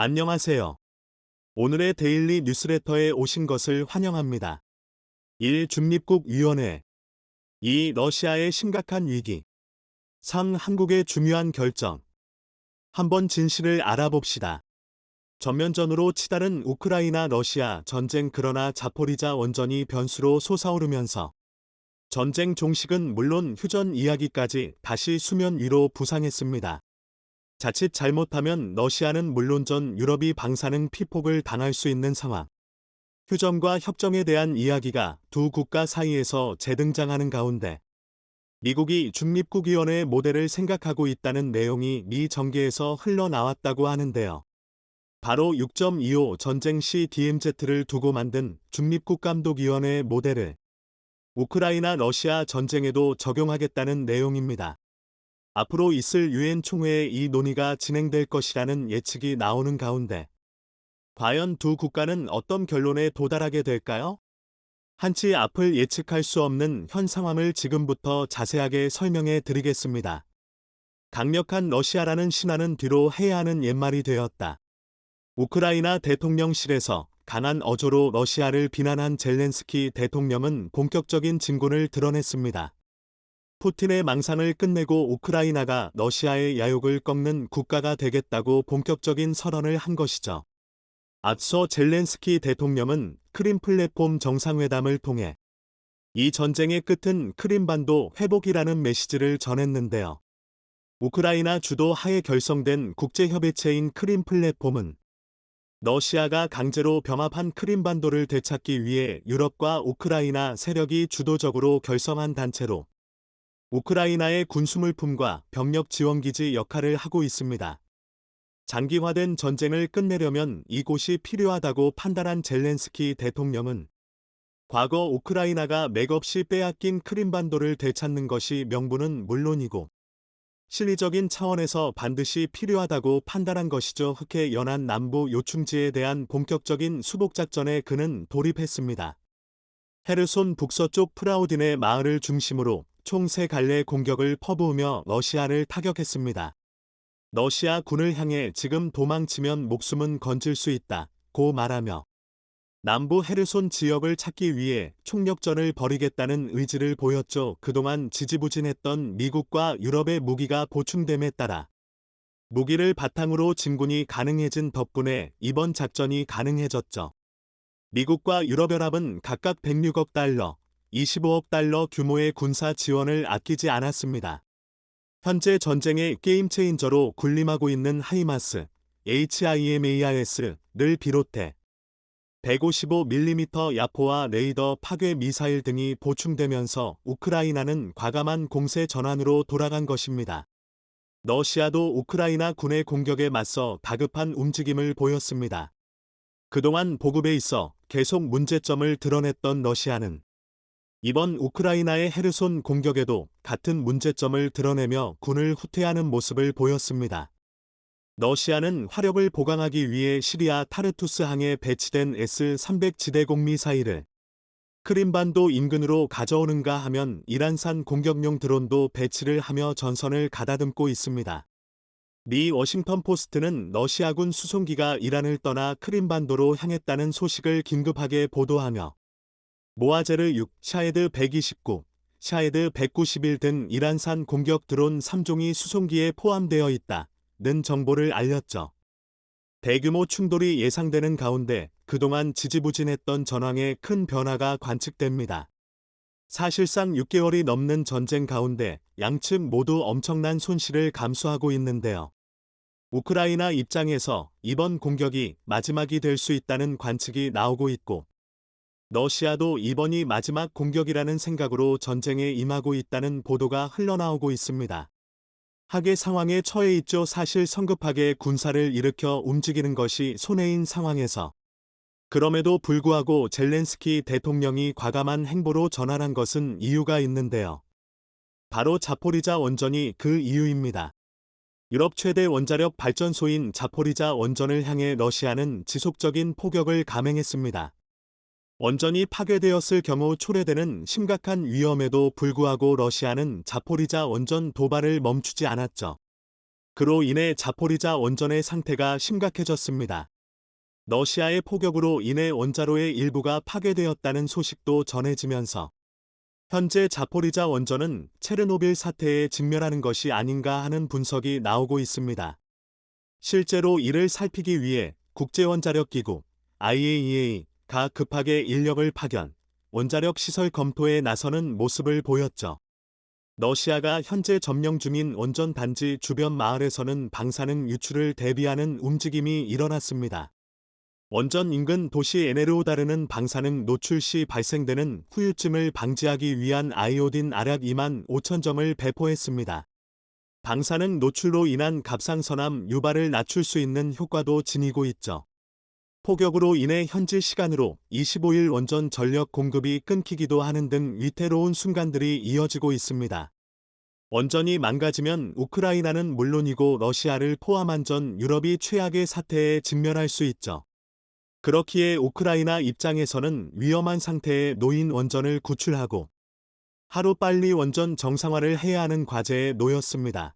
안녕하세요. 오늘의 데일리 뉴스레터에 오신 것을 환영합니다. 1. 중립국위원회 2. 러시아의 심각한 위기 3. 한국의 중요한 결정. 한번 진실을 알아봅시다. 전면전으로 치달은 우크라이나 러시아 전쟁. 그러나 자포리자 원전이 변수로 솟아오르면서 전쟁 종식은 물론 휴전 이야기까지 다시 수면 위로 부상했습니다. 자칫 잘못하면 러시아는 물론 전 유럽이 방사능 피폭을 당할 수 있는 상황. 휴전과 협정에 대한 이야기가 두 국가 사이에서 재등장하는 가운데 미국이 중립국위원회 모델을 생각하고 있다는 내용이 미 정계에서 흘러나왔다고 하는데요. 바로 6.25 전쟁 시 DMZ를 두고 만든 중립국감독위원회 모델을 우크라이나 러시아 전쟁에도 적용하겠다는 내용입니다. 앞으로 있을 유엔 총회에 이 논의가 진행될 것이라는 예측이 나오는 가운데 과연 두 국가는 어떤 결론에 도달하게 될까요? 한치 앞을 예측할 수 없는 현 상황을 지금부터 자세하게 설명해 드리겠습니다. 강력한 러시아라는 신화는 뒤로 해야 하는 옛말이 되었다. 우크라이나 대통령실에서 강한 어조로 러시아를 비난한 젤렌스키 대통령은 본격적인 진군을 드러냈습니다. 푸틴의 망상을 끝내고 우크라이나가 러시아의 야욕을 꺾는 국가가 되겠다고 본격적인 선언을 한 것이죠. 앞서 젤렌스키 대통령은 크림 플랫폼 정상회담을 통해 이 전쟁의 끝은 크림반도 회복이라는 메시지를 전했는데요. 우크라이나 주도 하에 결성된 국제협의체인 크림 플랫폼은 러시아가 강제로 병합한 크림반도를 되찾기 위해 유럽과 우크라이나 세력이 주도적으로 결성한 단체로 우크라이나의 군수물품과 병력 지원기지 역할을 하고 있습니다. 장기화된 전쟁을 끝내려면 이곳이 필요하다고 판단한 젤렌스키 대통령은 과거 우크라이나가 맥없이 빼앗긴 크림반도를 되찾는 것이 명분은 물론이고 실리적인 차원에서 반드시 필요하다고 판단한 것이죠. 흑해 연안 남부 요충지에 대한 본격적인 수복작전에 그는 돌입했습니다. 헤르손 북서쪽 프라우딘의 마을을 중심으로 총 3갈래 공격을 퍼부으며 러시아를 타격했습니다. 러시아 군을 향해 지금 도망치면 목숨은 건질 수 있다 고 말하며 남부 헤르손 지역을 찾기 위해 총력전을 벌이겠다는 의지를 보였죠. 그동안 지지부진했던 미국과 유럽의 무기가 보충됨에 따라 무기를 바탕으로 진군이 가능해진 덕분에 이번 작전이 가능해졌죠. 미국과 유럽연합은 각각 106억 달러, 25억 달러 규모의 군사 지원을 아끼지 않았습니다. 현재 전쟁의 게임 체인저로 군림하고 있는 하이마스, HIMARS를 비롯해 155mm 야포와 레이더 파괴 미사일 등이 보충되면서 우크라이나는 과감한 공세 전환으로 돌아간 것입니다. 러시아도 우크라이나 군의 공격에 맞서 다급한 움직임을 보였습니다. 그동안 보급에 있어 계속 문제점을 드러냈던 러시아는 이번 우크라이나의 헤르손 공격에도 같은 문제점을 드러내며 군을 후퇴하는 모습을 보였습니다. 러시아는 화력을 보강하기 위해 시리아 타르투스 항에 배치된 S-300 지대공 미사일을 크림반도 인근으로 가져오는가 하면 이란산 공격용 드론도 배치를 하며 전선을 가다듬고 있습니다. 미 워싱턴 포스트는 러시아군 수송기가 이란을 떠나 크림반도로 향했다는 소식을 긴급하게 보도하며 모아제르 6, 샤헤드 129, 샤헤드 191 등 이란산 공격 드론 3종이 수송기에 포함되어 있다는 정보를 알렸죠. 대규모 충돌이 예상되는 가운데 그동안 지지부진했던 전황에 큰 변화가 관측됩니다. 사실상 6개월이 넘는 전쟁 가운데 양측 모두 엄청난 손실을 감수하고 있는데요. 우크라이나 입장에서 이번 공격이 마지막이 될 수 있다는 관측이 나오고 있고 러시아도 이번이 마지막 공격이라는 생각으로 전쟁에 임하고 있다는 보도가 흘러나오고 있습니다. 하계 상황에 처해 있죠. 사실 성급하게 군사를 일으켜 움직이는 것이 손해인 상황에서 그럼에도 불구하고 젤렌스키 대통령이 과감한 행보로 전환한 것은 이유가 있는데요. 바로 자포리자 원전이 그 이유입니다. 유럽 최대 원자력 발전소인 자포리자 원전을 향해 러시아는 지속적인 포격을 감행했습니다. 원전이 파괴되었을 경우 초래되는 심각한 위험에도 불구하고 러시아는 자포리자 원전 도발을 멈추지 않았죠. 그로 인해 자포리자 원전의 상태가 심각해졌습니다. 러시아의 포격으로 인해 원자로의 일부가 파괴되었다는 소식도 전해지면서 현재 자포리자 원전은 체르노빌 사태에 직면하는 것이 아닌가 하는 분석이 나오고 있습니다. 실제로 이를 살피기 위해 국제원자력기구 IAEA가 급하게 인력을 파견, 원자력 시설 검토에 나서는 모습을 보였죠. 러시아가 현재 점령 중인 원전 단지 주변 마을에서는 방사능 유출을 대비하는 움직임이 일어났습니다. 원전 인근 도시 에네르호다르는 방사능 노출 시 발생되는 후유증을 방지하기 위한 아이오딘 알약 2만 5천 점을 배포했습니다. 방사능 노출로 인한 갑상선암 유발을 낮출 수 있는 효과도 지니고 있죠. 폭격으로 인해 현지 시간으로 25일 원전 전력 공급이 끊기기도 하는 등 위태로운 순간들이 이어지고 있습니다. 원전이 망가지면 우크라이나는 물론이고 러시아를 포함한 전 유럽이 최악의 사태에 직면할 수 있죠. 그렇기에 우크라이나 입장에서는 위험한 상태에 놓인 원전을 구출하고 하루빨리 원전 정상화를 해야 하는 과제에 놓였습니다.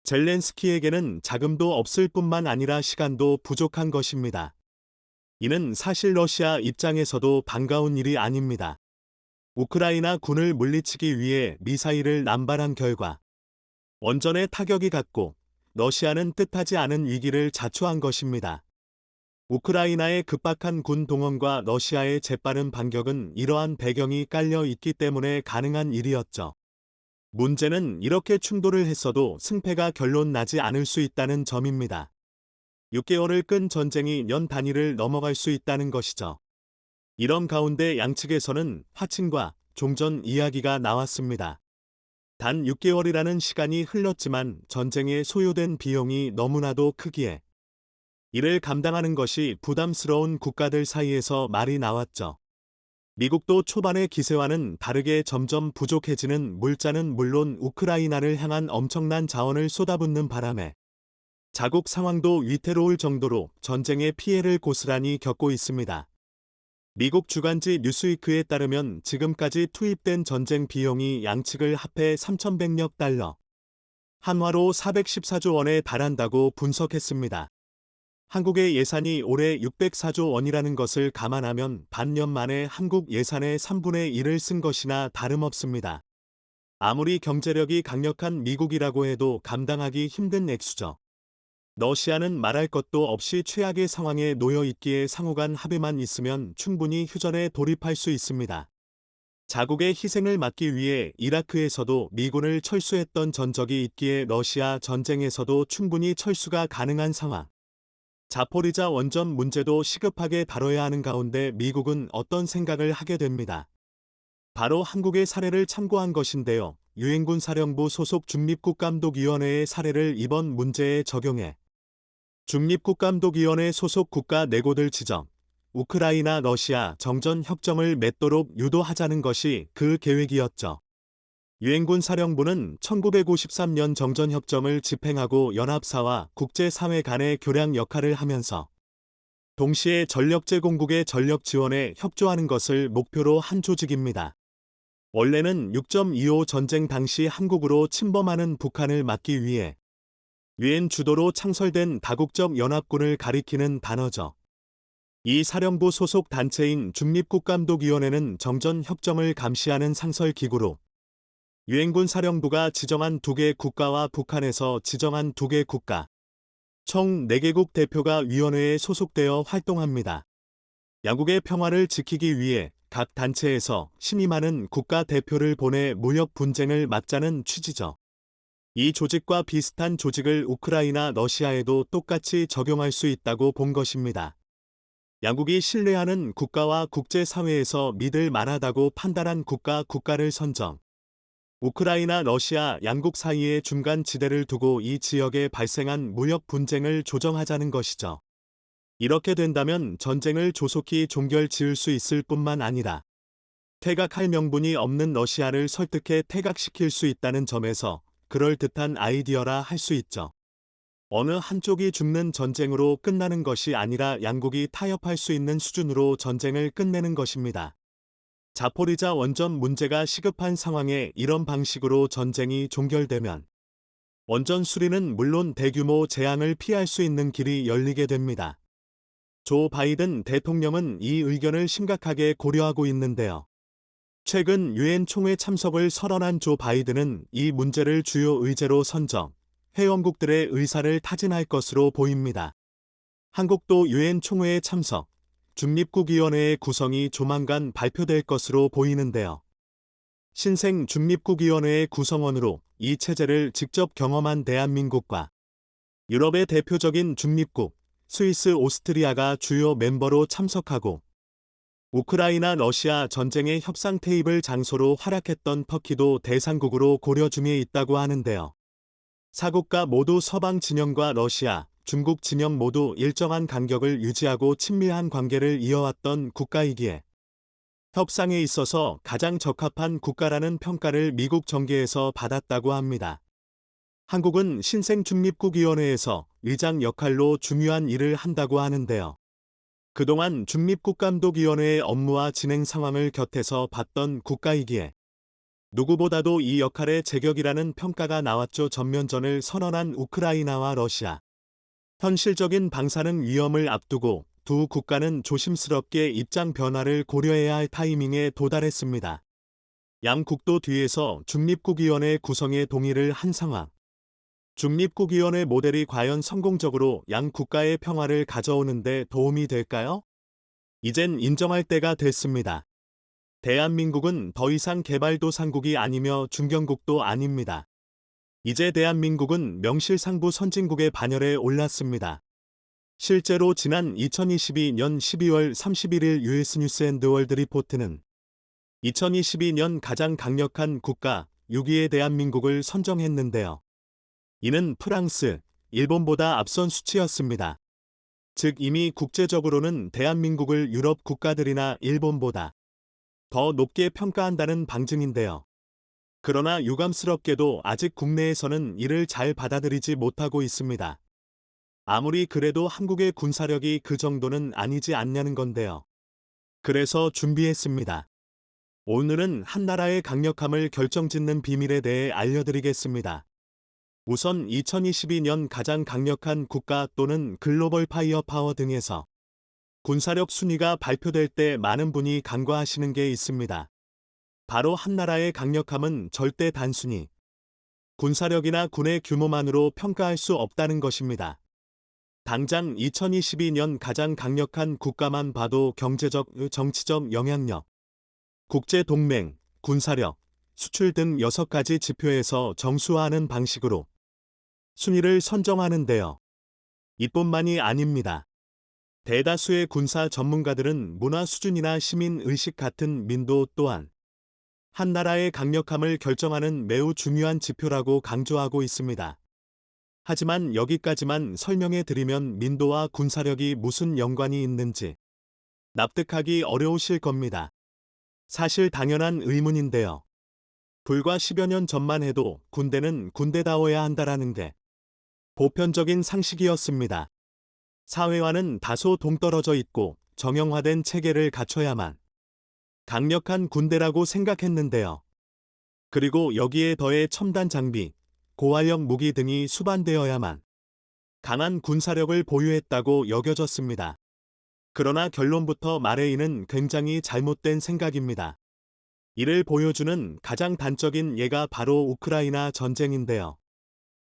젤렌스키에게는 자금도 없을 뿐만 아니라 시간도 부족한 것입니다. 이는 사실 러시아 입장에서도 반가운 일이 아닙니다. 우크라이나 군을 물리치기 위해 미사일을 남발한 결과 원전에 타격이 갔고 러시아는 뜻하지 않은 위기를 자초한 것입니다. 우크라이나의 급박한 군 동원과 러시아의 재빠른 반격은 이러한 배경이 깔려 있기 때문에 가능한 일이었죠. 문제는 이렇게 충돌을 했어도 승패가 결론 나지 않을 수 있다는 점입니다. 6개월을 끈 전쟁이 년 단위를 넘어갈 수 있다는 것이죠. 이런 가운데 양측에서는 화친과 종전 이야기가 나왔습니다. 단 6개월이라는 시간이 흘렀지만 전쟁에 소요된 비용이 너무나도 크기에 이를 감당하는 것이 부담스러운 국가들 사이에서 말이 나왔죠. 미국도 초반의 기세와는 다르게 점점 부족해지는 물자는 물론 우크라이나를 향한 엄청난 자원을 쏟아붓는 바람에 자국 상황도 위태로울 정도로 전쟁의 피해를 고스란히 겪고 있습니다. 미국 주간지 뉴스위크에 따르면 지금까지 투입된 전쟁 비용이 양측을 합해 3,100억 달러, 한화로 414조 원에 달한다고 분석했습니다. 한국의 예산이 올해 604조 원이라는 것을 감안하면 반년 만에 한국 예산의 3분의 1을 쓴 것이나 다름없습니다. 아무리 경제력이 강력한 미국이라고 해도 감당하기 힘든 액수죠. 러시아는 말할 것도 없이 최악의 상황에 놓여 있기에 상호간 합의만 있으면 충분히 휴전에 돌입할 수 있습니다. 자국의 희생을 막기 위해 이라크에서도 미군을 철수했던 전적이 있기에 러시아 전쟁에서도 충분히 철수가 가능한 상황. 자포리자 원전 문제도 시급하게 다뤄야 하는 가운데 미국은 어떤 생각을 하게 됩니다. 바로 한국의 사례를 참고한 것인데요. 유엔군 사령부 소속 중립국감독위원회의 사례를 이번 문제에 적용해 중립국감독위원회 소속 국가 내고들 지정, 우크라이나 러시아 정전 협정을 맺도록 유도하자는 것이 그 계획이었죠. 유엔군 사령부는 1953년 정전협정을 집행하고 연합사와 국제사회 간의 교량 역할을 하면서 동시에 전력 제공국의 전력 지원에 협조하는 것을 목표로 한 조직입니다. 원래는 6.25 전쟁 당시 한국으로 침범하는 북한을 막기 위해 유엔 주도로 창설된 다국적 연합군을 가리키는 단어죠. 이 사령부 소속 단체인 중립국감독위원회는 정전협정을 감시하는 상설기구로 유엔군 사령부가 지정한 2개 국가와 북한에서 지정한 2개 국가, 총 4개국 대표가 위원회에 소속되어 활동합니다. 양국의 평화를 지키기 위해 각 단체에서 신임하는 국가 대표를 보내 무력 분쟁을 막자는 취지죠. 이 조직과 비슷한 조직을 우크라이나 러시아에도 똑같이 적용할 수 있다고 본 것입니다. 양국이 신뢰하는 국가와 국제사회에서 믿을 만하다고 판단한 국가를 선정. 우크라이나 러시아 양국 사이의 중간 지대를 두고 이 지역에 발생한 무력 분쟁을 조정하자는 것이죠. 이렇게 된다면 전쟁을 조속히 종결 지을 수 있을 뿐만 아니라 퇴각할 명분이 없는 러시아를 설득해 퇴각시킬 수 있다는 점에서 그럴듯한 아이디어라 할 수 있죠. 어느 한쪽이 죽는 전쟁으로 끝나는 것이 아니라 양국이 타협할 수 있는 수준으로 전쟁을 끝내는 것입니다. 자포리자 원전 문제가 시급한 상황에 이런 방식으로 전쟁이 종결되면 원전 수리는 물론 대규모 재앙을 피할 수 있는 길이 열리게 됩니다. 조 바이든 대통령은 이 의견을 심각하게 고려하고 있는데요. 최근 유엔 총회 참석을 선언한 조 바이든은 이 문제를 주요 의제로 선정, 회원국들의 의사를 타진할 것으로 보입니다. 한국도 유엔 총회에 참석, 중립국위원회의 구성이 조만간 발표될 것으로 보이는데요. 신생 중립국위원회의 구성원으로 이 체제를 직접 경험한 대한민국과 유럽의 대표적인 중립국, 스위스, 오스트리아가 주요 멤버로 참석하고 우크라이나 러시아 전쟁의 협상 테이블 장소로 활약했던 터키도 대상국으로 고려 중에 있다고 하는데요. 사국가 모두 서방 진영과 러시아, 중국 진영 모두 일정한 간격을 유지하고 친밀한 관계를 이어왔던 국가이기에 협상에 있어서 가장 적합한 국가라는 평가를 미국 정계에서 받았다고 합니다. 한국은 신생중립국위원회에서 의장 역할로 중요한 일을 한다고 하는데요. 그동안 중립국감독위원회의 업무와 진행 상황을 곁에서 봤던 국가이기에 누구보다도 이 역할에 제격이라는 평가가 나왔죠. 전면전을 선언한 우크라이나와 러시아. 현실적인 방사능 위험을 앞두고 두 국가는 조심스럽게 입장 변화를 고려해야 할 타이밍에 도달했습니다. 양국도 뒤에서 중립국위원회 구성에 동의를 한 상황. 중립국위원회 모델이 과연 성공적으로 양 국가의 평화를 가져오는 데 도움이 될까요? 이젠 인정할 때가 됐습니다. 대한민국은 더 이상 개발도상국이 아니며 중견국도 아닙니다. 이제 대한민국은 명실상부 선진국의 반열에 올랐습니다. 실제로 지난 2022년 12월 31일 US 뉴스 앤드 월드 리포트는 2022년 가장 강력한 국가 6위의 대한민국을 선정했는데요. 이는 프랑스, 일본보다 앞선 수치였습니다. 즉 이미 국제적으로는 대한민국을 유럽 국가들이나 일본보다 더 높게 평가한다는 방증인데요. 그러나 유감스럽게도 아직 국내에서는 이를 잘 받아들이지 못하고 있습니다. 아무리 그래도 한국의 군사력이 그 정도는 아니지 않냐는 건데요. 그래서 준비했습니다. 오늘은 한 나라의 강력함을 결정짓는 비밀에 대해 알려드리겠습니다. 우선 2022년 가장 강력한 국가 또는 글로벌 파이어 파워 등에서 군사력 순위가 발표될 때 많은 분이 간과하시는 게 있습니다. 바로 한 나라의 강력함은 절대 단순히 군사력이나 군의 규모만으로 평가할 수 없다는 것입니다. 당장 2022년 가장 강력한 국가만 봐도 경제적, 정치적 영향력, 국제동맹, 군사력, 수출 등 6가지 지표에서 정수화하는 방식으로 순위를 선정하는데요. 이뿐만이 아닙니다. 대다수의 군사 전문가들은 문화 수준이나 시민 의식 같은 민도 또한 한 나라의 강력함을 결정하는 매우 중요한 지표라고 강조하고 있습니다. 하지만 여기까지만 설명해 드리면 민도와 군사력이 무슨 연관이 있는지 납득하기 어려우실 겁니다. 사실 당연한 의문인데요. 불과 10여 년 전만 해도 군대는 군대다워야 한다라는 게 보편적인 상식이었습니다. 사회와는 다소 동떨어져 있고 정형화된 체계를 갖춰야만 강력한 군대라고 생각했는데요. 그리고 여기에 더해 첨단 장비, 고화력 무기 등이 수반되어야만 강한 군사력을 보유했다고 여겨졌습니다. 그러나 결론부터 말해 이는 굉장히 잘못된 생각입니다. 이를 보여주는 가장 단적인 예가 바로 우크라이나 전쟁인데요.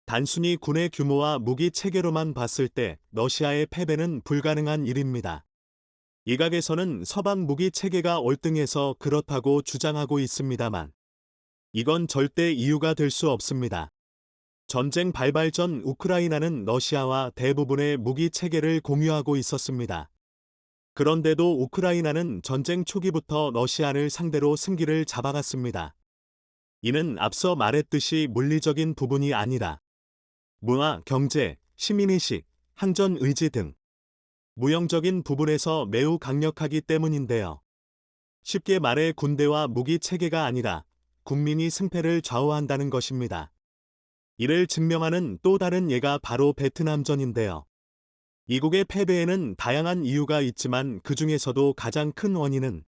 단순히 군의 규모와 무기 체계로만 봤을 때 러시아의 패배는 불가능한 일입니다. 일각에서는 서방 무기 체계가 월등해서 그렇다고 주장하고 있습니다만 이건 절대 이유가 될 수 없습니다. 전쟁 발발 전 우크라이나는 러시아와 대부분의 무기 체계를 공유하고 있었습니다. 그런데도 우크라이나는 전쟁 초기부터 러시아를 상대로 승기를 잡아갔습니다. 이는 앞서 말했듯이 물리적인 부분이 아니라 문화, 경제, 시민의식, 항전 의지 등 무형적인 부분에서 매우 강력하기 때문인데요. 쉽게 말해 군대와 무기 체계가 아니라 국민이 승패를 좌우한다는 것입니다. 이를 증명하는 또 다른 예가 바로 베트남전인데요. 이국의 패배에는 다양한 이유가 있지만 그 중에서도 가장 큰 원인은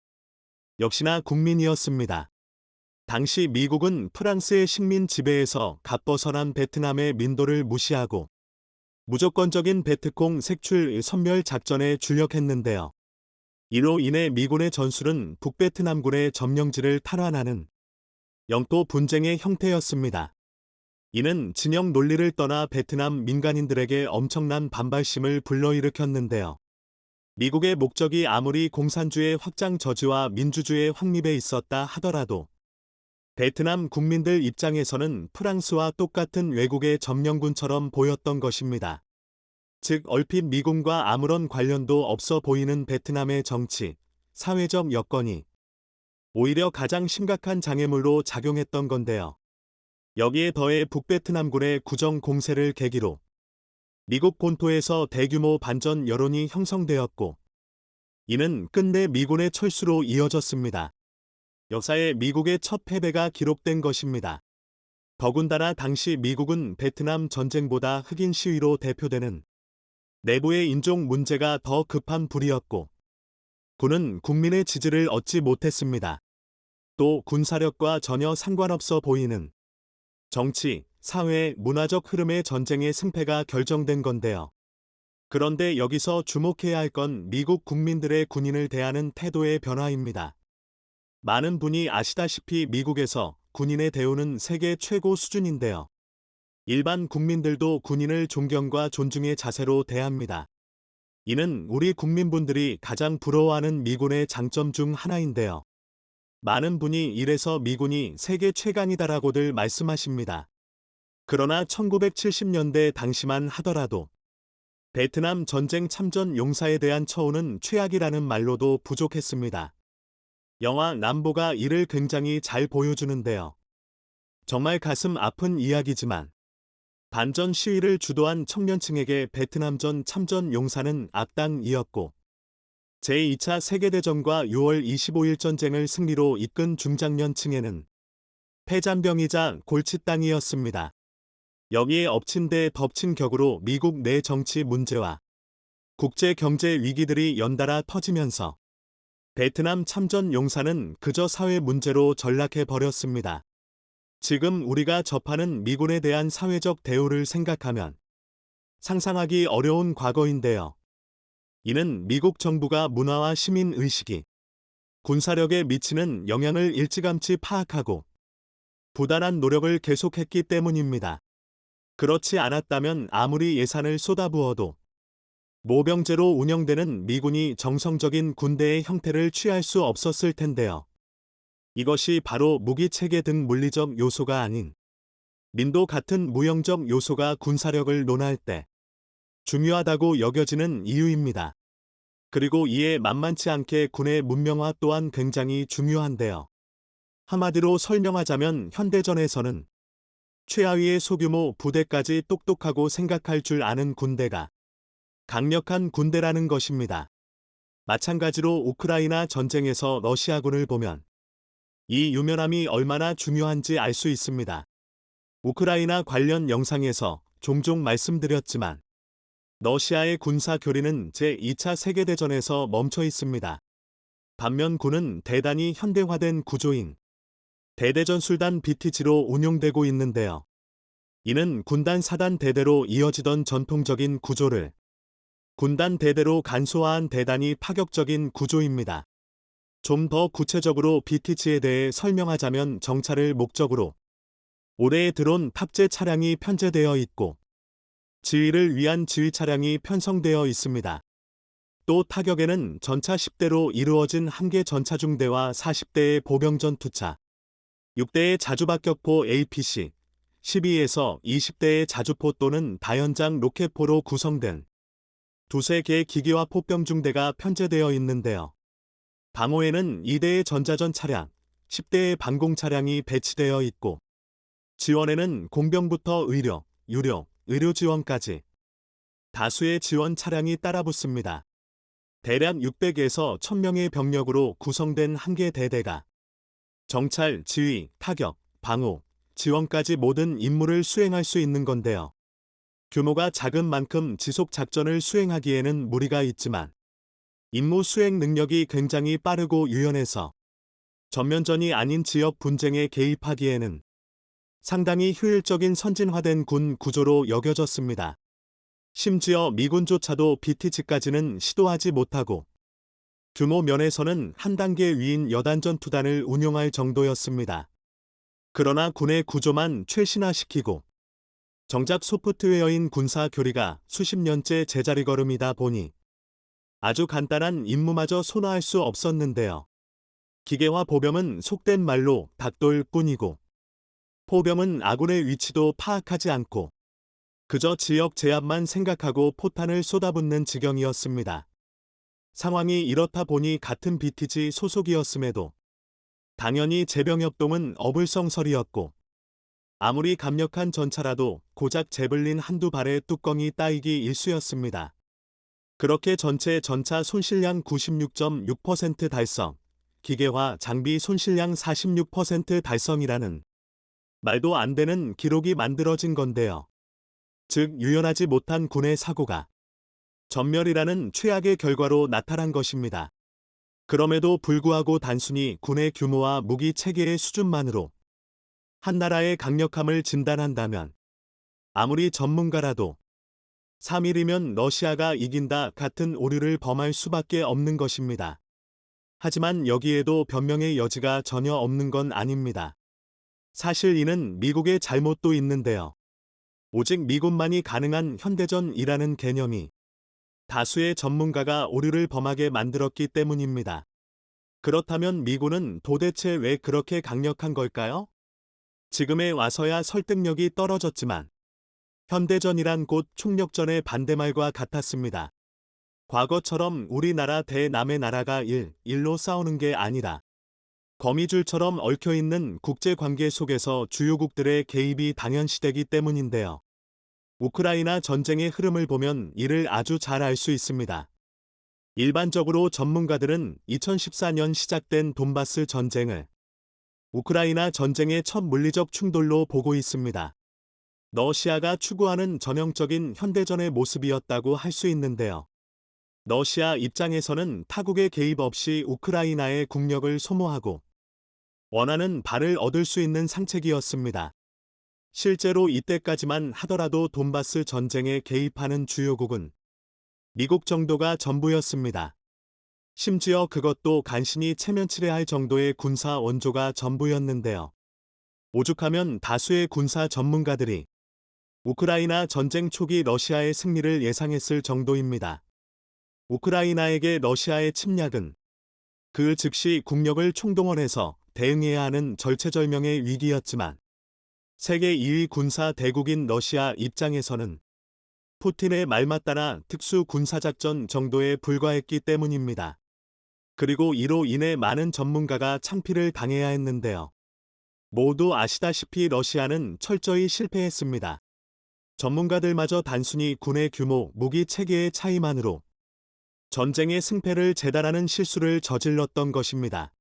역시나 국민이었습니다. 당시 미국은 프랑스의 식민 지배에서 갓벗어난 베트남의 민도를 무시하고 무조건적인 베트콩 색출 섬멸 작전에 주력했는데요. 이로 인해 미군의 전술은 북베트남군의 점령지를 탈환하는 영토 분쟁의 형태였습니다. 이는 진영 논리를 떠나 베트남 민간인들에게 엄청난 반발심을 불러일으켰는데요. 미국의 목적이 아무리 공산주의 확장 저지와 민주주의 확립에 있었다 하더라도 베트남 국민들 입장에서는 프랑스와 똑같은 외국의 점령군처럼 보였던 것입니다. 즉 얼핏 미군과 아무런 관련도 없어 보이는 베트남의 정치, 사회적 여건이 오히려 가장 심각한 장애물로 작용했던 건데요. 여기에 더해 북베트남군의 구정 공세를 계기로 미국 본토에서 대규모 반전 여론이 형성되었고 이는 끝내 미군의 철수로 이어졌습니다. 역사에 미국의 첫 패배가 기록된 것입니다. 더군다나 당시 미국은 베트남 전쟁보다 흑인 시위로 대표되는 내부의 인종 문제가 더 급한 불이었고 군은 국민의 지지를 얻지 못했습니다. 또 군사력과 전혀 상관없어 보이는 정치, 사회, 문화적 흐름의 전쟁의 승패가 결정된 건데요. 그런데 여기서 주목해야 할 건 미국 국민들의 군인을 대하는 태도의 변화입니다. 많은 분이 아시다시피 미국에서 군인의 대우는 세계 최고 수준인데요. 일반 국민들도 군인을 존경과 존중의 자세로 대합니다. 이는 우리 국민분들이 가장 부러워하는 미군의 장점 중 하나인데요. 많은 분이 이래서 미군이 세계 최강이다라고들 말씀하십니다. 그러나 1970년대 당시만 하더라도 베트남 전쟁 참전 용사에 대한 처우는 최악이라는 말로도 부족했습니다. 영화 남보가 이를 굉장히 잘 보여주는데요. 정말 가슴 아픈 이야기지만 반전 시위를 주도한 청년층에게 베트남전 참전 용사는 악당이었고 제2차 세계대전과 6월 25일 전쟁을 승리로 이끈 중장년층에는 패잔병이자 골칫땅이었습니다. 여기에 엎친 데 덮친 격으로 미국 내 정치 문제와 국제 경제 위기들이 연달아 터지면서 베트남 참전 용사는 그저 사회 문제로 전락해 버렸습니다. 지금 우리가 접하는 미군에 대한 사회적 대우를 생각하면 상상하기 어려운 과거인데요. 이는 미국 정부가 문화와 시민 의식이 군사력에 미치는 영향을 일찌감치 파악하고 부단한 노력을 계속했기 때문입니다. 그렇지 않았다면 아무리 예산을 쏟아부어도 모병제로 운영되는 미군이 정성적인 군대의 형태를 취할 수 없었을 텐데요. 이것이 바로 무기체계 등 물리적 요소가 아닌 민도 같은 무형적 요소가 군사력을 논할 때 중요하다고 여겨지는 이유입니다. 그리고 이에 만만치 않게 군의 문명화 또한 굉장히 중요한데요. 한마디로 설명하자면 현대전에서는 최하위의 소규모 부대까지 똑똑하고 생각할 줄 아는 군대가 강력한 군대라는 것입니다. 마찬가지로 우크라이나 전쟁에서 러시아군을 보면 이 유면함이 얼마나 중요한지 알 수 있습니다. 우크라이나 관련 영상에서 종종 말씀드렸지만 러시아의 군사 교리는 제2차 세계대전에서 멈춰 있습니다. 반면 군은 대단히 현대화된 구조인 대대전술단 BTG로 운용되고 있는데요. 이는 군단 사단 대대로 이어지던 전통적인 구조를 군단 대대로 간소화한 대단히 파격적인 구조입니다. 좀 더 구체적으로 BTG에 대해 설명하자면 정찰을 목적으로 올해에 들어온 탑재 차량이 편제되어 있고 지휘를 위한 지휘 차량이 편성되어 있습니다. 또 타격에는 전차 10대로 이루어진 1개 전차중대와 40대의 보병전투차, 6대의 자주박격포 APC, 12에서 20대의 자주포 또는 다연장 로켓포로 구성된 두세 개의 기계화 포병중대가 편제되어 있는데요. 방호에는 2대의 전자전 차량, 10대의 방공 차량이 배치되어 있고 지원에는 공병부터 의료, 유료, 의료 지원까지 다수의 지원 차량이 따라붙습니다. 대략 600에서 1000명의 병력으로 구성된 한 개 대대가 정찰, 지휘, 타격, 방호, 지원까지 모든 임무를 수행할 수 있는 건데요. 규모가 작은 만큼 지속 작전을 수행하기에는 무리가 있지만 임무 수행 능력이 굉장히 빠르고 유연해서 전면전이 아닌 지역 분쟁에 개입하기에는 상당히 효율적인 선진화된 군 구조로 여겨졌습니다. 심지어 미군조차도 BTG까지는 시도하지 못하고 규모 면에서는 한 단계 위인 여단전투단을 운용할 정도였습니다. 그러나 군의 구조만 최신화시키고 정작 소프트웨어인 군사 교리가 수십 년째 제자리걸음이다 보니 아주 간단한 임무마저 손아할 수 없었는데요. 기계화 보병은 속된 말로 닭돌 뿐이고 포병은 아군의 위치도 파악하지 않고 그저 지역 제압만 생각하고 포탄을 쏟아붓는 지경이었습니다. 상황이 이렇다 보니 같은 BTG 소속이었음에도 당연히 제병협동은 어불성설이었고 아무리 강력한 전차라도 고작 제블린 한두 발의 뚜껑이 따이기 일쑤였습니다. 그렇게 전체 전차 손실량 96.6% 달성, 기계화 장비 손실량 46% 달성이라는 말도 안 되는 기록이 만들어진 건데요. 즉 유연하지 못한 군의 사고가 전멸이라는 최악의 결과로 나타난 것입니다. 그럼에도 불구하고 단순히 군의 규모와 무기 체계의 수준만으로 한 나라의 강력함을 진단한다면 아무리 전문가라도 3일이면 러시아가 이긴다 같은 오류를 범할 수밖에 없는 것입니다. 하지만 여기에도 변명의 여지가 전혀 없는 건 아닙니다. 사실 이는 미국의 잘못도 있는데요. 오직 미군만이 가능한 현대전이라는 개념이 다수의 전문가가 오류를 범하게 만들었기 때문입니다. 그렇다면 미군은 도대체 왜 그렇게 강력한 걸까요? 지금에 와서야 설득력이 떨어졌지만 현대전이란 곧 총력전의 반대말과 같았습니다. 과거처럼 우리나라 대 남의 나라가 일로 싸우는 게 아니라 거미줄처럼 얽혀있는 국제관계 속에서 주요국들의 개입이 당연시되기 때문인데요. 우크라이나 전쟁의 흐름을 보면 이를 아주 잘 알 수 있습니다. 일반적으로 전문가들은 2014년 시작된 돈바스 전쟁을 우크라이나 전쟁의 첫 물리적 충돌로 보고 있습니다. 러시아가 추구하는 전형적인 현대전의 모습이었다고 할 수 있는데요. 러시아 입장에서는 타국의 개입 없이 우크라이나의 국력을 소모하고 원하는 바를 얻을 수 있는 상책이었습니다. 실제로 이때까지만 하더라도 돈바스 전쟁에 개입하는 주요국은 미국 정도가 전부였습니다. 심지어 그것도 간신히 체면치레할 정도의 군사 원조가 전부였는데요. 오죽하면 다수의 군사 전문가들이 우크라이나 전쟁 초기 러시아의 승리를 예상했을 정도입니다. 우크라이나에게 러시아의 침략은 그 즉시 국력을 총동원해서 대응해야 하는 절체절명의 위기였지만 세계 2위 군사 대국인 러시아 입장에서는 푸틴의 말맞따나 특수 군사작전 정도에 불과했기 때문입니다. 그리고 이로 인해 많은 전문가가 창피를 당해야 했는데요. 모두 아시다시피 러시아는 철저히 실패했습니다. 전문가들마저 단순히 군의 규모, 무기 체계의 차이만으로 전쟁의 승패를 재단하는 실수를 저질렀던 것입니다.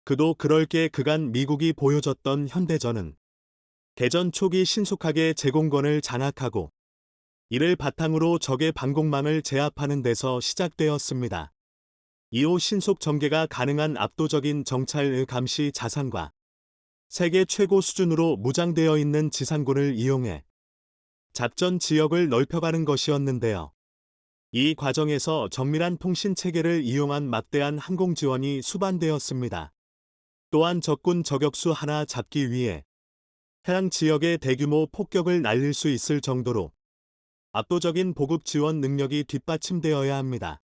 그도 그럴 게 그간 미국이 보여줬던 현대전은 개전 초기 신속하게 제공권을 장악하고 이를 바탕으로 적의 방공망을 제압하는 데서 시작되었습니다. 이후 신속 전개가 가능한 압도적인 정찰 감시 자산과 세계 최고 수준으로 무장되어 있는 지상군을 이용해 작전 지역을 넓혀가는 것이었는데요. 이 과정에서 정밀한 통신 체계를 이용한 막대한 항공 지원이 수반되었습니다. 또한 적군 저격수 하나 잡기 위해 해양 지역에 대규모 폭격을 날릴 수 있을 정도로 압도적인 보급 지원 능력이 뒷받침되어야 합니다.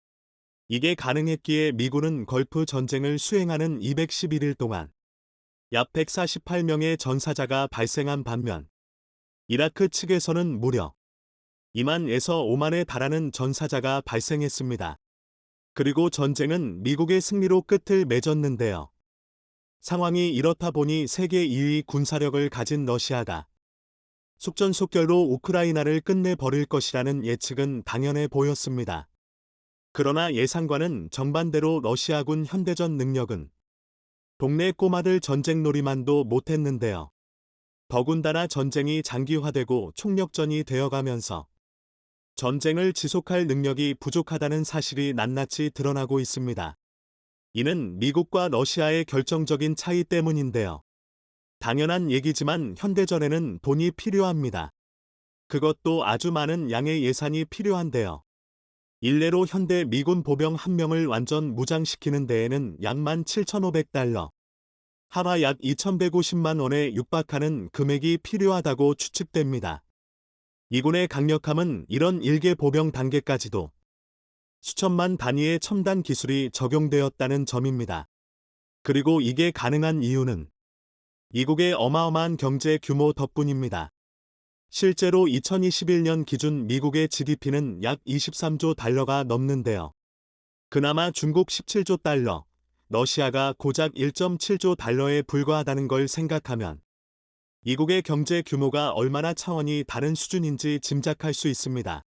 이게 가능했기에 미군은 걸프 전쟁을 수행하는 211일 동안 약 148명의 전사자가 발생한 반면 이라크 측에서는 무려 2만에서 5만에 달하는 전사자가 발생했습니다. 그리고 전쟁은 미국의 승리로 끝을 맺었는데요. 상황이 이렇다 보니 세계 2위 군사력을 가진 러시아가 속전속결로 우크라이나를 끝내버릴 것이라는 예측은 당연해 보였습니다. 그러나 예상과는 정반대로 러시아군 현대전 능력은 동네 꼬마들 전쟁놀이만도 못했는데요. 더군다나 전쟁이 장기화되고 총력전이 되어가면서 전쟁을 지속할 능력이 부족하다는 사실이 낱낱이 드러나고 있습니다. 이는 미국과 러시아의 결정적인 차이 때문인데요. 당연한 얘기지만 현대전에는 돈이 필요합니다. 그것도 아주 많은 양의 예산이 필요한데요. 일례로 현대 미군 보병 한 명을 완전 무장시키는 데에는 약 17,500달러, 하나 약 2,150만 원에 육박하는 금액이 필요하다고 추측됩니다. 이군의 강력함은 이런 일개 보병 단계까지도 수천만 단위의 첨단 기술이 적용되었다는 점입니다. 그리고 이게 가능한 이유는 이국의 어마어마한 경제 규모 덕분입니다. 실제로 2021년 기준 미국의 GDP는 약 23조 달러가 넘는데요. 그나마 중국 17조 달러, 러시아가 고작 1.7조 달러에 불과하다는 걸 생각하면 이국의 경제 규모가 얼마나 차원이 다른 수준인지 짐작할 수 있습니다.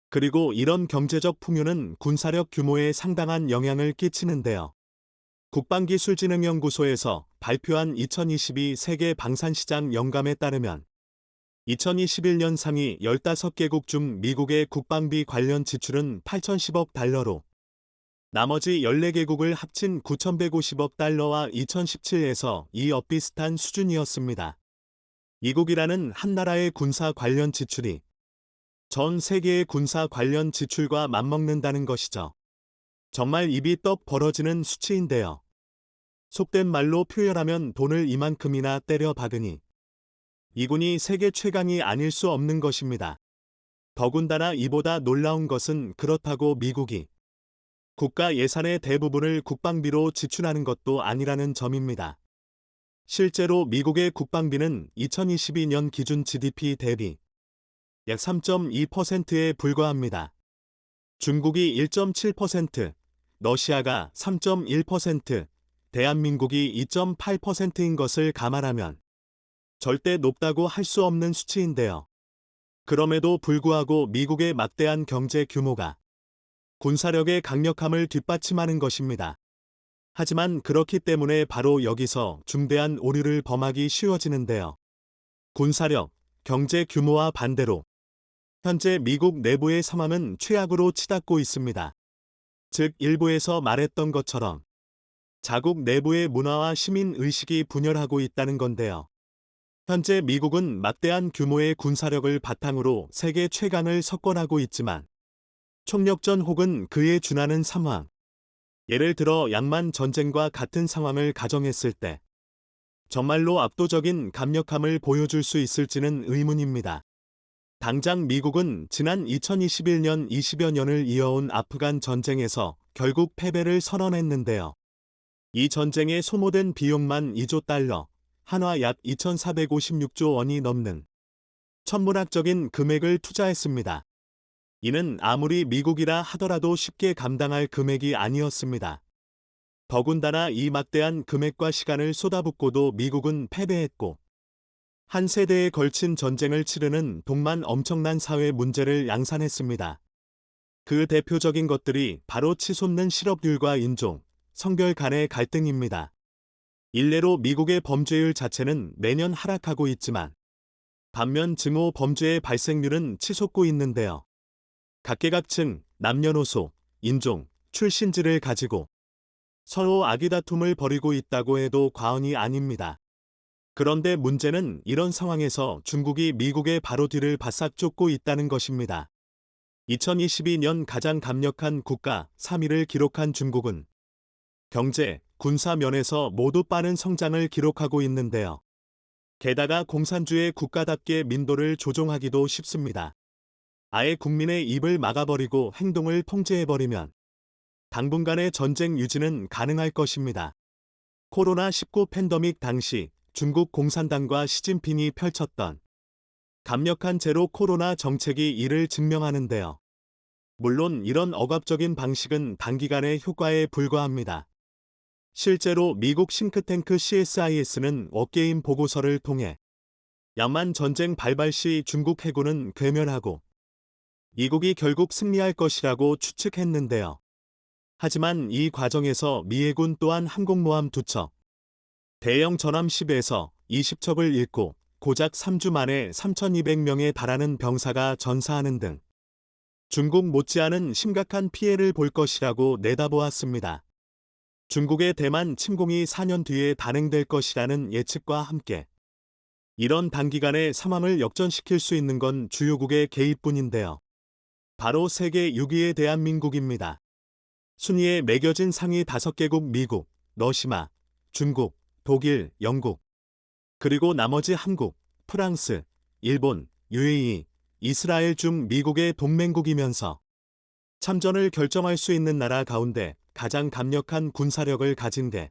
그리고 이런 경제적 풍요는 군사력 규모에 상당한 영향을 끼치는데요. 국방기술진흥연구소에서 발표한 2022 세계 방산시장 영감에 따르면 2021년 상위 15개국 중 미국의 국방비 관련 지출은 8,010억 달러로 나머지 14개국을 합친 9,150억 달러와 2017에서 이어 비슷한 수준이었습니다. 이국이라는 한 나라의 군사 관련 지출이 전 세계의 군사 관련 지출과 맞먹는다는 것이죠. 정말 입이 떡 벌어지는 수치인데요. 속된 말로 표현하면 돈을 이만큼이나 때려 박으니 이군이 세계 최강이 아닐 수 없는 것입니다. 더군다나 이보다 놀라운 것은 그렇다고 미국이 국가 예산의 대부분을 국방비로 지출하는 것도 아니라는 점입니다. 실제로 미국의 국방비는 2022년 기준 GDP 대비 약 3.2%에 불과합니다. 중국이 1.7%, 러시아가 3.1%, 대한민국이 2.8%인 것을 감안하면 절대 높다고 할 수 없는 수치인데요. 그럼에도 불구하고 미국의 막대한 경제 규모가 군사력의 강력함을 뒷받침하는 것입니다. 하지만 그렇기 때문에 바로 여기서 중대한 오류를 범하기 쉬워지는데요. 군사력, 경제 규모와 반대로 현재 미국 내부의 상황은 최악으로 치닫고 있습니다. 즉 일부에서 말했던 것처럼 자국 내부의 문화와 시민 의식이 분열하고 있다는 건데요. 현재 미국은 막대한 규모의 군사력을 바탕으로 세계 최강을 석권하고 있지만 총력전 혹은 그에 준하는 상황, 예를 들어 양만 전쟁과 같은 상황을 가정했을 때 정말로 압도적인 강력함을 보여줄 수 있을지는 의문입니다. 당장 미국은 지난 2021년 20여 년을 이어온 아프간 전쟁에서 결국 패배를 선언했는데요. 이 전쟁에 소모된 비용만 2조 달러, 한화 약 2,456조 원이 넘는 천문학적인 금액을 투자했습니다. 이는 아무리 미국이라 하더라도 쉽게 감당할 금액이 아니었습니다. 더군다나 이 막대한 금액과 시간을 쏟아붓고도 미국은 패배했고 한 세대에 걸친 전쟁을 치르는 동만 엄청난 사회 문제를 양산했습니다. 그 대표적인 것들이 바로 치솟는 실업률과 인종, 성별 간의 갈등입니다. 일례로 미국의 범죄율 자체는 매년 하락하고 있지만 반면 증오 범죄의 발생률은 치솟고 있는데요. 각계각층, 남녀노소, 인종, 출신지를 가지고 서로 아기다툼을 벌이고 있다고 해도 과언이 아닙니다. 그런데 문제는 이런 상황에서 중국이 미국의 바로 뒤를 바싹 쫓고 있다는 것입니다. 2022년 가장 강력한 국가 3위를 기록한 중국은 경제, 군사 면에서 모두 빠른 성장을 기록하고 있는데요. 게다가 공산주의 국가답게 민도를 조종하기도 쉽습니다. 아예 국민의 입을 막아버리고 행동을 통제해버리면 당분간의 전쟁 유지는 가능할 것입니다. 코로나19 팬데믹 당시 중국 공산당과 시진핑이 펼쳤던 강력한 제로 코로나 정책이 이를 증명하는데요. 물론 이런 억압적인 방식은 단기간의 효과에 불과합니다. 실제로 미국 싱크탱크 CSIS는 워게임 보고서를 통해 양만 전쟁 발발 시 중국 해군은 괴멸하고 미국이 결국 승리할 것이라고 추측했는데요. 하지만 이 과정에서 미 해군 또한 항공모함 2척, 대형 전함 10에서 20척을 잃고 고작 3주 만에 3,200명에 달하는 병사가 전사하는 등 중국 못지않은 심각한 피해를 볼 것이라고 내다보았습니다. 중국의 대만 침공이 4년 뒤에 단행될 것이라는 예측과 함께 이런 단기간에 상황을 역전시킬 수 있는 건 주요국의 개입뿐인데요. 바로 세계 6위의 대한민국입니다. 순위에 매겨진 상위 5개국 미국, 러시아, 중국, 독일, 영국, 그리고 나머지 한국, 프랑스, 일본, UAE, 이스라엘 중 미국의 동맹국이면서 참전을 결정할 수 있는 나라 가운데 가장 강력한 군사력을 가진 게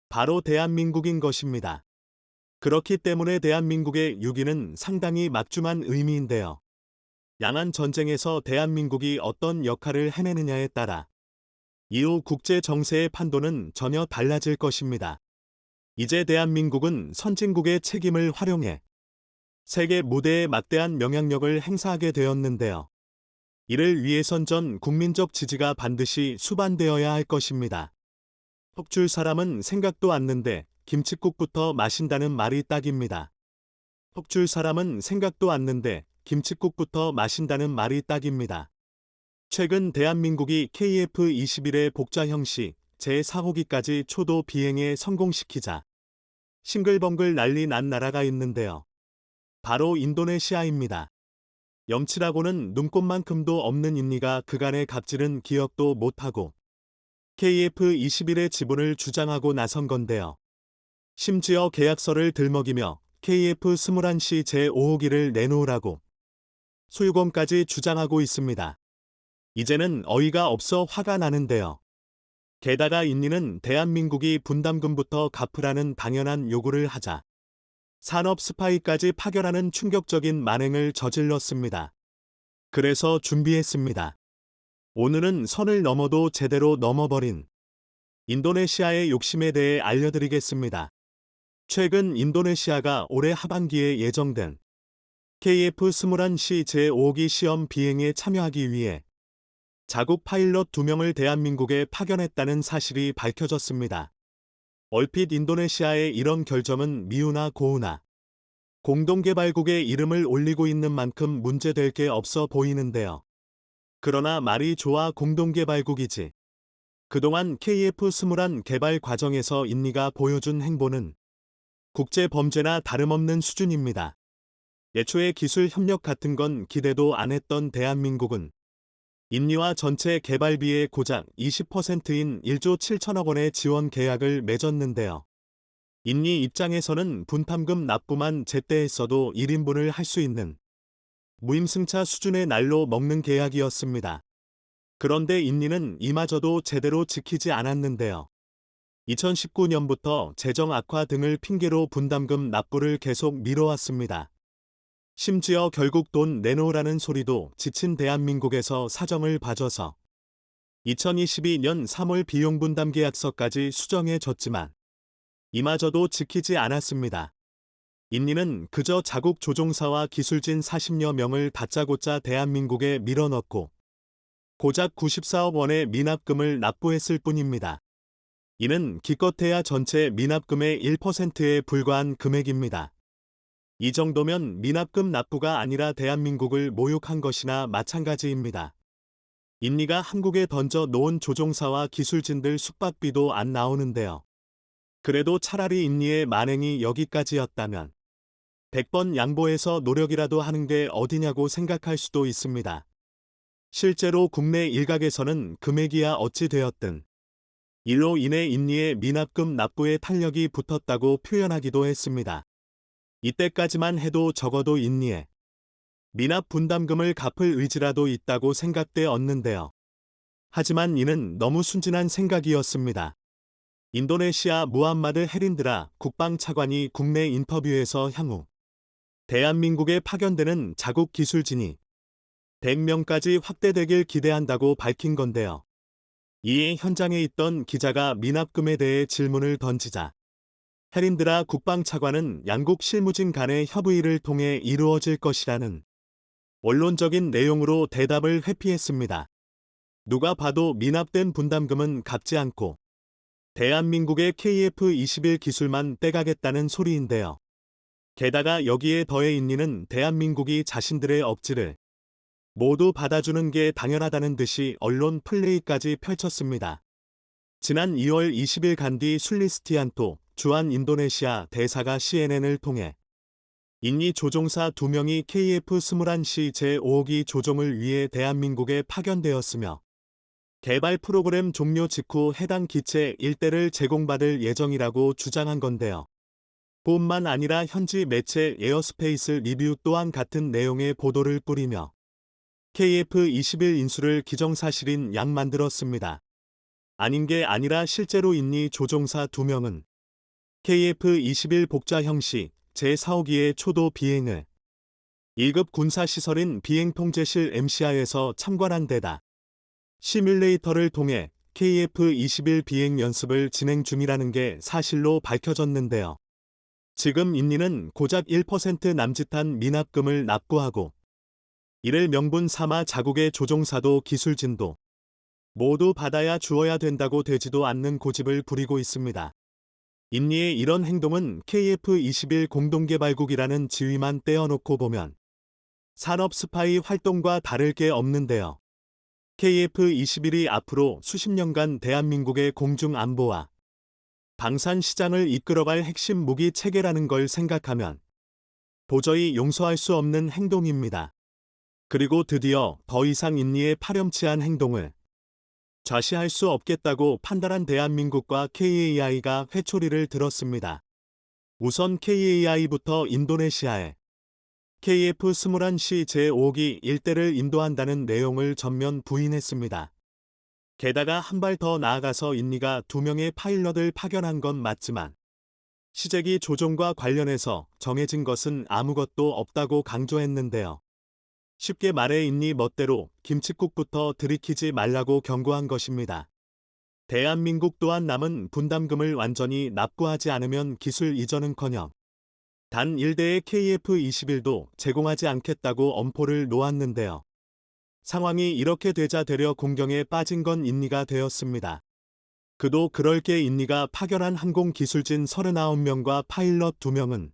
바로 대한민국인 것입니다. 그렇기 때문에 대한민국의 6위는 상당히 막중한 의미인데요. 양안 전쟁에서 대한민국이 어떤 역할을 해내느냐에 따라 이후 국제 정세의 판도는 전혀 달라질 것입니다. 이제 대한민국은 선진국의 책임을 활용해 세계 무대에 막대한 영향력을 행사하게 되었는데요. 이를 위해선 전 국민적 지지가 반드시 수반되어야 할 것입니다. 턱줄 사람은 생각도 않는데 김칫국부터 마신다는 말이 딱입니다. 턱줄 사람은 생각도 않는데 김칫국부터 마신다는 말이 딱입니다. 최근 대한민국이 KF-21의 복좌형 시 제4호기까지 초도 비행에 성공시키자 싱글벙글 난리 난 나라가 있는데요. 바로 인도네시아입니다. 염치라고는 눈꼽만큼도 없는 인니가 그간의 갑질은 기억도 못하고 KF-21의 지분을 주장하고 나선 건데요. 심지어 계약서를 들먹이며 KF-21C 제5호기를 내놓으라고 소유권까지 주장하고 있습니다. 이제는 어이가 없어 화가 나는데요. 게다가 인니는 대한민국이 분담금부터 갚으라는 당연한 요구를 하자 산업 스파이까지 파견하는 충격적인 만행을 저질렀습니다. 그래서 준비했습니다. 오늘은 선을 넘어도 제대로 넘어버린 인도네시아의 욕심에 대해 알려드리겠습니다. 최근 인도네시아가 올해 하반기에 예정된 KF-21C 제5기 시험 비행에 참여하기 위해 자국 파일럿 2명을 대한민국에 파견했다는 사실이 밝혀졌습니다. 얼핏 인도네시아의 이런 결정은 미우나 고우나 공동개발국의 이름을 올리고 있는 만큼 문제될 게 없어 보이는데요. 그러나 말이 좋아 공동개발국이지. 그동안 KF-21 개발 과정에서 인니가 보여준 행보는 국제범죄나 다름없는 수준입니다. 예초에 기술 협력 같은 건 기대도 안 했던 대한민국은 인니와 전체 개발비의 고작 20%인 1조 7천억 원의 지원 계약을 맺었는데요. 인니 입장에서는 분담금 납부만 제때 했어도 1인분을 할 수 있는 무임승차 수준의 날로 먹는 계약이었습니다. 그런데 인니는 이마저도 제대로 지키지 않았는데요. 2019년부터 재정 악화 등을 핑계로 분담금 납부를 계속 미뤄왔습니다. 심지어 결국 돈 내놓으라는 소리도 지친 대한민국에서 사정을 봐줘서 2022년 3월 비용분담 계약서까지 수정해줬지만 이마저도 지키지 않았습니다. 인니는 그저 자국 조종사와 기술진 40여 명을 다짜고짜 대한민국에 밀어넣고 고작 94억 원의 미납금을 납부했을 뿐입니다. 이는 기껏해야 전체 미납금의 1%에 불과한 금액입니다. 이 정도면 미납금 납부가 아니라 대한민국을 모욕한 것이나 마찬가지입니다. 인니가 한국에 던져 놓은 조종사와 기술진들 숙박비도 안 나오는데요. 그래도 차라리 인니의 만행이 여기까지였다면 100번 양보해서 노력이라도 하는 게 어디냐고 생각할 수도 있습니다. 실제로 국내 일각에서는 금액이야 어찌 되었든 이로 인해 인니의 미납금 납부에 탄력이 붙었다고 표현하기도 했습니다. 이때까지만 해도 적어도 인니에 미납 분담금을 갚을 의지라도 있다고 생각되었는데요. 하지만 이는 너무 순진한 생각이었습니다. 인도네시아 무함마드 헤린드라 국방차관이 국내 인터뷰에서 향후 대한민국에 파견되는 자국 기술진이 100명까지 확대되길 기대한다고 밝힌 건데요. 이에 현장에 있던 기자가 미납금에 대해 질문을 던지자 헤린드라 국방차관은 양국 실무진 간의 협의를 통해 이루어질 것이라는 원론적인 내용으로 대답을 회피했습니다. 누가 봐도 미납된 분담금은 갚지 않고 대한민국의 KF-21 기술만 떼가겠다는 소리인데요. 게다가 여기에 더해 인니는 대한민국이 자신들의 억지를 모두 받아주는 게 당연하다는 듯이 언론 플레이까지 펼쳤습니다. 지난 2월 20일 간디 술리스티안토 주한 인도네시아 대사가 CNN을 통해 인니 조종사 2명이 KF-21C 제5호기 조종을 위해 대한민국에 파견되었으며 개발 프로그램 종료 직후 해당 기체 일대를 제공받을 예정이라고 주장한 건데요. 뿐만 아니라 현지 매체 에어스페이스 리뷰 또한 같은 내용의 보도를 뿌리며 KF-21 인수를 기정사실인 양 만들었습니다. 아닌 게 아니라 실제로 인니 조종사 2명은 KF-21 복자형 시 제4호기의 초도 비행을 1급 군사시설인 비행통제실 MCI에서 참관한 데다 시뮬레이터를 통해 KF-21 비행 연습을 진행 중이라는 게 사실로 밝혀졌는데요. 지금 인니는 고작 1% 남짓한 미납금을 납부하고 이를 명분 삼아 자국의 조종사도 기술진도 모두 받아야 주어야 된다고 되지도 않는 고집을 부리고 있습니다. 인니의 이런 행동은 KF-21 공동개발국이라는 지위만 떼어놓고 보면 산업 스파이 활동과 다를 게 없는데요. KF-21이 앞으로 수십 년간 대한민국의 공중 안보와 방산 시장을 이끌어갈 핵심 무기 체계라는 걸 생각하면 도저히 용서할 수 없는 행동입니다. 그리고 드디어 더 이상 인니의 파렴치한 행동을 좌시할 수 없겠다고 판단한 대한민국과 KAI가 회초리를 들었습니다. 우선 KAI부터 인도네시아에 KF-21C 제5기 일대를 인도한다는 내용을 전면 부인했습니다. 게다가 한 발 더 나아가서 인니가 2명의 파일럿을 파견한 건 맞지만 시제기 조종과 관련해서 정해진 것은 아무것도 없다고 강조했는데요. 쉽게 말해 인니 멋대로 김칫국부터 들이키지 말라고 경고한 것입니다. 대한민국 또한 남은 분담금을 완전히 납부하지 않으면 기술 이전은커녕 단 1대의 KF-21도 제공하지 않겠다고 엄포를 놓았는데요. 상황이 이렇게 되자 되려 공경에 빠진 건 인니가 되었습니다. 그도 그럴 게 인니가 파견한 항공기술진 39명과 파일럿 2명은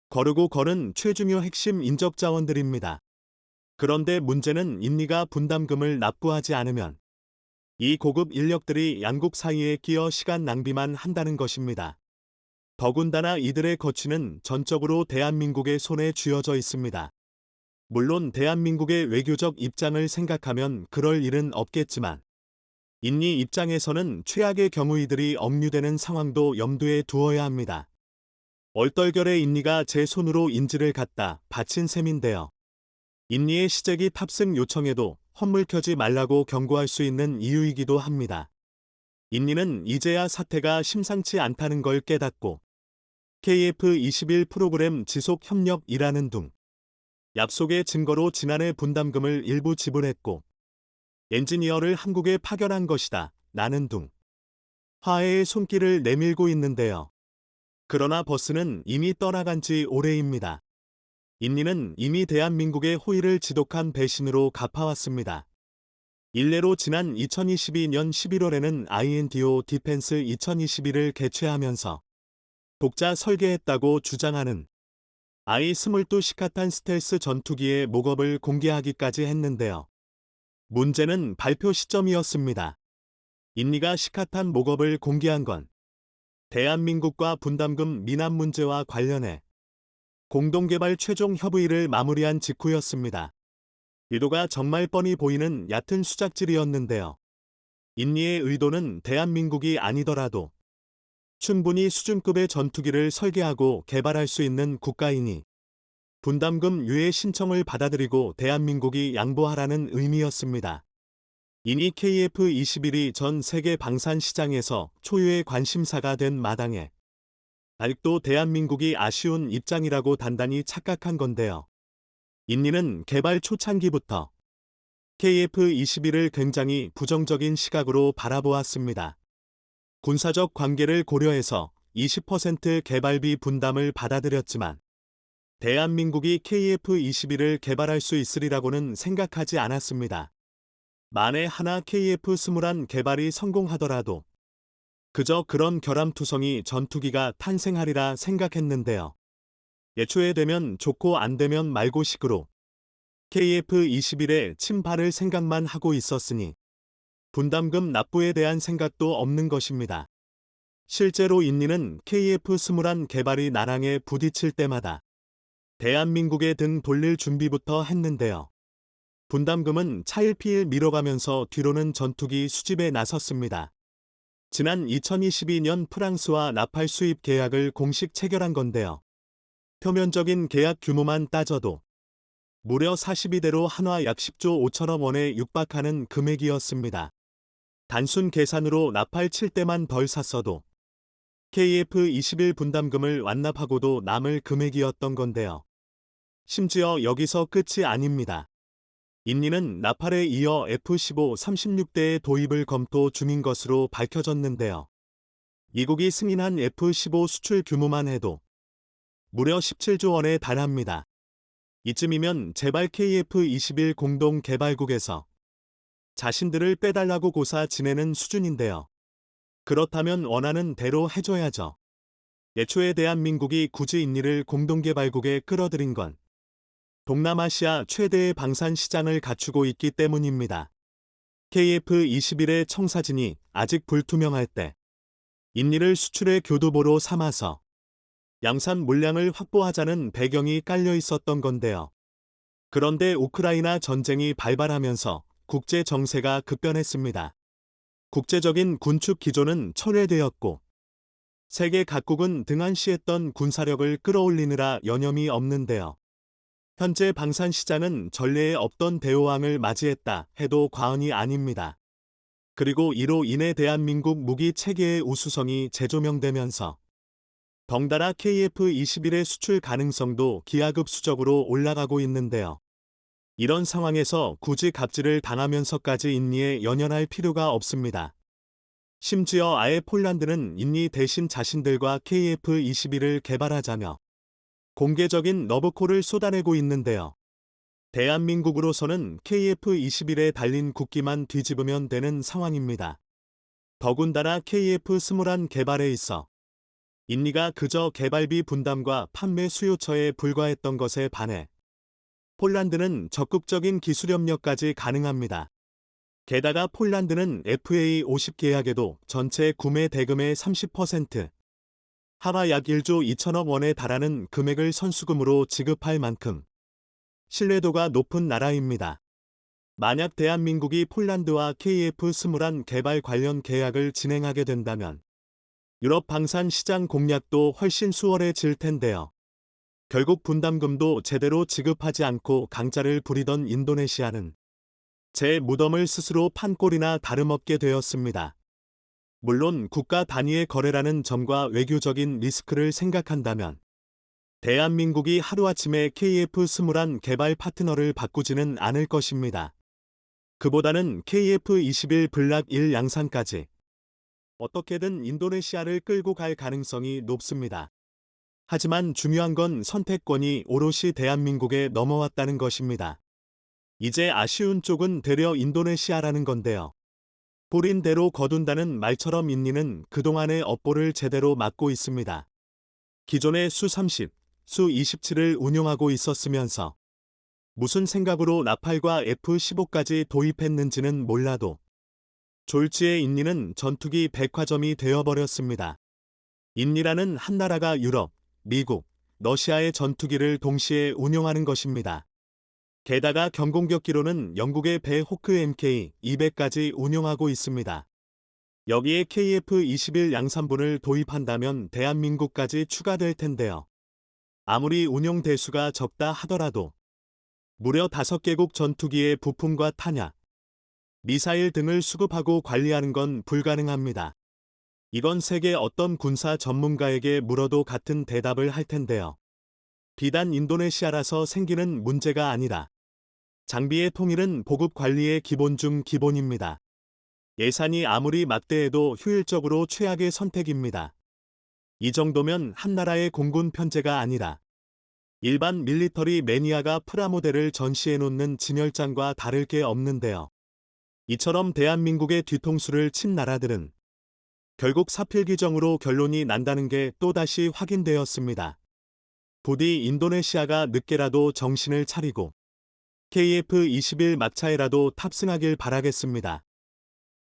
거르고 거른 최중요 핵심 인적자원들입니다. 그런데 문제는 인니가 분담금을 납부하지 않으면 이 고급 인력들이 양국 사이에 끼어 시간 낭비만 한다는 것입니다. 더군다나 이들의 거취는 전적으로 대한민국의 손에 쥐어져 있습니다. 물론 대한민국의 외교적 입장을 생각하면 그럴 일은 없겠지만 인니 입장에서는 최악의 경우 이들이 억류되는 상황도 염두에 두어야 합니다. 얼떨결에 인니가 제 손으로 인지를 갖다 바친 셈인데요. 인니의 시제기 탑승 요청에도 헛물 켜지 말라고 경고할 수 있는 이유이기도 합니다. 인니는 이제야 사태가 심상치 않다는 걸 깨닫고 KF-21 프로그램 지속 협력이라는 둥 약속의 증거로 지난해 분담금을 일부 지불했고 엔지니어를 한국에 파견한 것이다 라는 둥 화해의 손길을 내밀고 있는데요. 그러나 버스는 이미 떠나간 지 오래입니다. 인니는 이미 대한민국의 호의를 지독한 배신으로 갚아왔습니다. 일례로 지난 2022년 11월에는 INDO 디펜스 2021을 개최하면서 독자 설계했다고 주장하는 I-22 시카탄 스텔스 전투기의 목업을 공개하기까지 했는데요. 문제는 발표 시점이었습니다. 인니가 시카탄 목업을 공개한 건 대한민국과 분담금 미납 문제와 관련해 공동개발 최종 협의를 마무리한 직후였습니다. 의도가 정말 뻔히 보이는 얕은 수작질이었는데요. 인니의 의도는 대한민국이 아니더라도 충분히 수준급의 전투기를 설계하고 개발할 수 있는 국가이니 분담금 유예 신청을 받아들이고 대한민국이 양보하라는 의미였습니다. 이니 KF-21이 전 세계 방산 시장에서 초유의 관심사가 된 마당에 아직도 대한민국이 아쉬운 입장이라고 단단히 착각한 건데요. 인니는 개발 초창기부터 KF-21을 굉장히 부정적인 시각으로 바라보았습니다. 군사적 관계를 고려해서 20% 개발비 분담을 받아들였지만 대한민국이 KF-21을 개발할 수 있으리라고는 생각하지 않았습니다. 만에 하나 KF-21 개발이 성공하더라도 그저 그런 결함투성이 전투기가 탄생하리라 생각했는데요. 예초에 되면 좋고 안 되면 말고 식으로 KF-21에 침발을 생각만 하고 있었으니 분담금 납부에 대한 생각도 없는 것입니다. 실제로 인니는 KF-21 개발이 난항에 부딪힐 때마다 대한민국에 등 돌릴 준비부터 했는데요. 분담금은 차일피일 미뤄가면서 뒤로는 전투기 수집에 나섰습니다. 지난 2022년 프랑스와 나팔 수입 계약을 공식 체결한 건데요. 표면적인 계약 규모만 따져도 무려 42대로 한화 약 10조 5천억 원에 육박하는 금액이었습니다. 단순 계산으로 나팔 7대만 덜 샀어도 KF-21 분담금을 완납하고도 남을 금액이었던 건데요. 심지어 여기서 끝이 아닙니다. 인니는 나팔에 이어 F-15 36대의 도입을 검토 중인 것으로 밝혀졌는데요. 미국이 승인한 F-15 수출 규모만 해도 무려 17조 원에 달합니다. 이쯤이면 제발 KF-21 공동 개발국에서 자신들을 빼달라고 고사 지내는 수준인데요. 그렇다면 원하는 대로 해줘야죠. 애초에 대한민국이 굳이 인니를 공동개발국에 끌어들인 건 동남아시아 최대의 방산 시장을 갖추고 있기 때문입니다. KF-21의 청사진이 아직 불투명할 때 인니를 수출의 교두보로 삼아서 양산 물량을 확보하자는 배경이 깔려 있었던 건데요. 그런데 우크라이나 전쟁이 발발하면서 국제 정세가 급변했습니다. 국제적인 군축 기조는 철회되었고 세계 각국은 등한시했던 군사력을 끌어올리느라 여념이 없는데요. 현재 방산 시장은 전례에 없던 대호황을 맞이했다 해도 과언이 아닙니다. 그리고 이로 인해 대한민국 무기 체계의 우수성이 재조명되면서 덩달아 KF-21의 수출 가능성도 기하급수적으로 올라가고 있는데요. 이런 상황에서 굳이 갑질을 당하면서까지 인니에 연연할 필요가 없습니다. 심지어 아예 폴란드는 인니 대신 자신들과 KF-21을 개발하자며 공개적인 러브콜을 쏟아내고 있는데요. 대한민국으로서는 KF-21에 달린 국기만 뒤집으면 되는 상황입니다. 더군다나 KF-21 개발에 있어 인니가 그저 개발비 분담과 판매 수요처에 불과했던 것에 반해 폴란드는 적극적인 기술협력까지 가능합니다. 게다가 폴란드는 FA50 계약에도 전체 구매 대금의 30%, 하나 약 1조 2천억 원에 달하는 금액을 선수금으로 지급할 만큼 신뢰도가 높은 나라입니다. 만약 대한민국이 폴란드와 KF-21 개발 관련 계약을 진행하게 된다면 유럽 방산 시장 공략도 훨씬 수월해질 텐데요. 결국 분담금도 제대로 지급하지 않고 강짜를 부리던 인도네시아는 제 무덤을 스스로 판 꼴이나 다름없게 되었습니다. 물론 국가 단위의 거래라는 점과 외교적인 리스크를 생각한다면 대한민국이 하루아침에 KF-21 개발 파트너를 바꾸지는 않을 것입니다. 그보다는 KF-21 블락 1 양산까지 어떻게든 인도네시아를 끌고 갈 가능성이 높습니다. 하지만 중요한 건 선택권이 오롯이 대한민국에 넘어왔다는 것입니다. 이제 아쉬운 쪽은 되려 인도네시아라는 건데요. 뿌린 대로 거둔다는 말처럼 인니는 그동안의 업보를 제대로 막고 있습니다. 기존의 수-30, 수-27을 운용하고 있었으면서 무슨 생각으로 나팔과 F-15까지 도입했는지는 몰라도 졸지에 인니는 전투기 백화점이 되어버렸습니다. 인니라는 한 나라가 유럽, 미국, 러시아의 전투기를 동시에 운용하는 것입니다. 게다가 경공격기로는 영국의 배 호크 MK-200까지 운용하고 있습니다. 여기에 KF-21 양산분을 도입한다면 대한민국까지 추가될 텐데요. 아무리 운용 대수가 적다 하더라도 무려 5개국 전투기의 부품과 탄약, 미사일 등을 수급하고 관리하는 건 불가능합니다. 이건 세계 어떤 군사 전문가에게 물어도 같은 대답을 할 텐데요. 비단 인도네시아라서 생기는 문제가 아니라 장비의 통일은 보급 관리의 기본 중 기본입니다. 예산이 아무리 막대해도 효율적으로 최악의 선택입니다. 이 정도면 한 나라의 공군 편제가 아니라 일반 밀리터리 매니아가 프라모델을 전시해놓는 진열장과 다를 게 없는데요. 이처럼 대한민국의 뒤통수를 친 나라들은 결국 사필귀정으로 결론이 난다는 게 또다시 확인되었습니다. 부디 인도네시아가 늦게라도 정신을 차리고 KF-21 막차에라도 탑승하길 바라겠습니다.